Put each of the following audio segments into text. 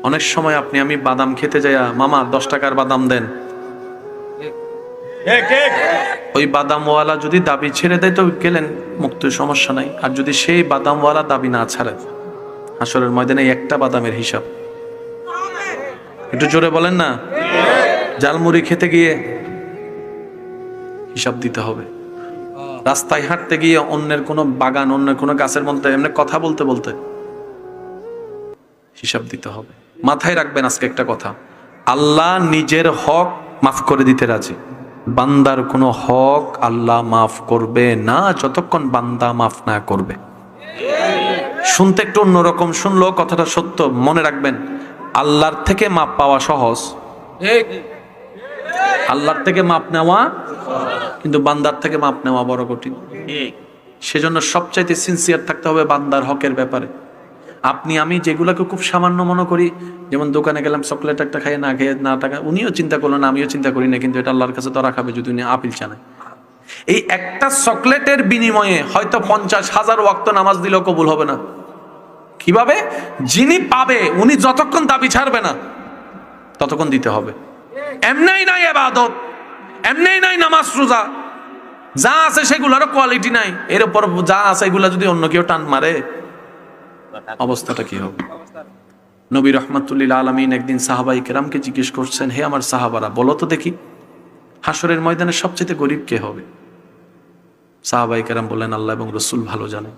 অনেক সময় আপনি আমি বাদাম খেতে যাইয়া, মামা 10 টাকার বাদাম দেন, ওই বাদামওয়ালা যদি দাবি ছেড়ে দেয় তো গেলেন মুক্ত, সমস্যা নাই। আর যদি সেই বাদামওয়ালা দাবি না ছাড়ে, হাসরের ময়দানে একটা বাদামের হিসাব। একটু জোরে বলেন না। জালমুড়ি খেতে গিয়ে হিসাব দিতে হবে। রাস্তায় হাঁটতে গিয়ে অন্যের কোনো বাগান, অন্যের কোনো গাছের মধ্যে এমনি কথা বলতে বলতে হিসাব দিতে হবে। মাথায় রাখবেন আজকে একটা কথা, আল্লাহ নিজের হক মাফ করে দিতে রাজি, বান্দার কোনো হক আল্লাহ মাফ করবে না যতক্ষণ বান্দা মাফ না করবে। শুনতে একটু অন্যরকম শুনলো, কথাটা সত্য। মনে রাখবেন, আল্লাহর থেকে মাপ পাওয়া সহজ, আল্লাহর থেকে মাপ নেওয়া, কিন্তু বান্দার থেকে মাপ নেওয়া বড় কঠিন। সেজন্য সবচাইতে সিনসিয়ার থাকতে হবে বান্দার হকের ব্যাপারে। আপনি আমি যেগুলোকে খুব সামান্য মনে করি, যেমন দোকানে গেলাম চকলেট একটা খাই, না খেয়ে না টাকা, উনিও চিন্তা করলো না, আমিও চিন্তা করি না, কিন্তু এটা আল্লাহর কাছে ধরা খাবে যদি উনি আপিল চানায়। এই একটা চকলেটের বিনিময়ে হয়তো 50,000 ওয়াক্ত নামাজ দিলেও কবুল হবে না। কিভাবে? যিনি পাবে উনি যতক্ষণ দাবি ছাড়বে না ততক্ষণ দিতে হবে। এমনি নাই ইবাদত, এমনি নাই নামাজ রোজা, যা আছে সেগুলোরও কোয়ালিটি নাই, এর উপর যা আছে এগুলা যদি অন্য কেউ টান মারে অবস্থাটা কি হবে? নবী রহমাতুল্লিল আলামিন একদিন সাহাবাই কেরামকে জিজ্ঞেস করছেন, হে আমার সাহাবারা, বলো তো দেখি হাসরের ময়দানে সবচেয়ে গরিব কে হবে? সাহাবাই কেরাম বললেন, আল্লাহ এবং রসুল ভালো জানেন।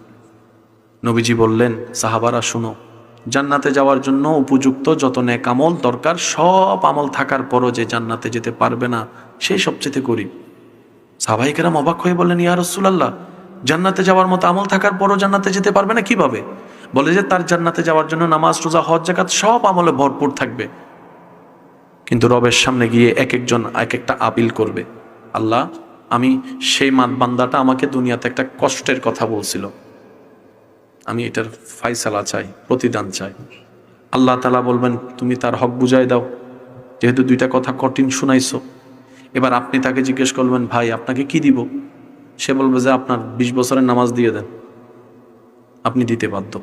নবীজি বললেন, সাহাবারা শুনো, জান্নাতে যাওয়ার জন্য উপযুক্ত যত নেক আমল দরকার সব আমল থাকার পরও যে জান্নাতে যেতে পারবে না সেই সবচেয়ে গরিব। সাহাবাই কেরাম অবাক হয়ে বললেন, ইয়া রাসূলুল্লাহ, জান্নাতে যাওয়ার মতো আমল থাকার পরও জান্নাতে যেতে পারবে না কিভাবে? বলে যে তার জান্নাতে যাওয়ার জন্য নামাজ রোজা হজ যাকাত সব আমলে ভরপুর থাকবে, কিন্তু রবের সামনে গিয়ে এক একজন এক একটা আপিল করবে, আল্লাহ আমি সেই বান্দাটা আমাকে দুনিয়াতে একটা কষ্টের কথা বলছিল, আমি এটার ফায়সালা চাই, প্রতিদান চাই। আল্লাহ তাআলা বলবেন, তুমি তার হক বুঝাই দাও, যেহেতু দুইটা কথা কঠিন শুনাইছো। এবার আপনি তাকে জিজ্ঞেস করবেন, ভাই আপনাকে কি দিব? সে বলবে যে আপনার 20 বছরের নামাজ দিয়ে দেন, আপনি দিতে বাধ্য।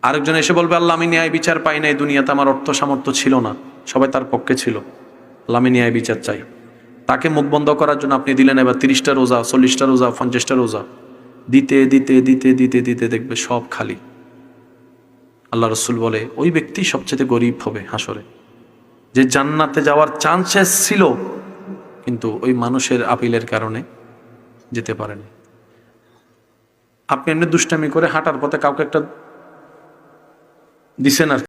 আরেকজন এসে বলবে, আল্লাহ আমি ন্যায় বিচার পাই নাই, দুনিয়াতে আমার অর্থ সামর্থ্য ছিল না, সবাই তার পক্ষে ছিল, আল্লাহ আমি ন্যায় বিচার চাই। তাকে মুখ বন্ধ করার জন্য আপনি দিলেন এবার 30টা রোজা, 40টা রোজা, 50টা রোজা, দিতে দিতে দিতে দিতে দিতে দেখবে সব খালি। আল্লাহ রসুল বলে, ওই ব্যক্তি সবচেয়ে গরিব হবে হাসরে, যে জান্নাতে যাওয়ার চান্সেস ছিল কিন্তু ওই মানুষের আপিলের কারণে যেতে পারেনি। আপনি এমনি দুষ্টামি করে হাঁটার পথে কাউকে একটা দিছেন আর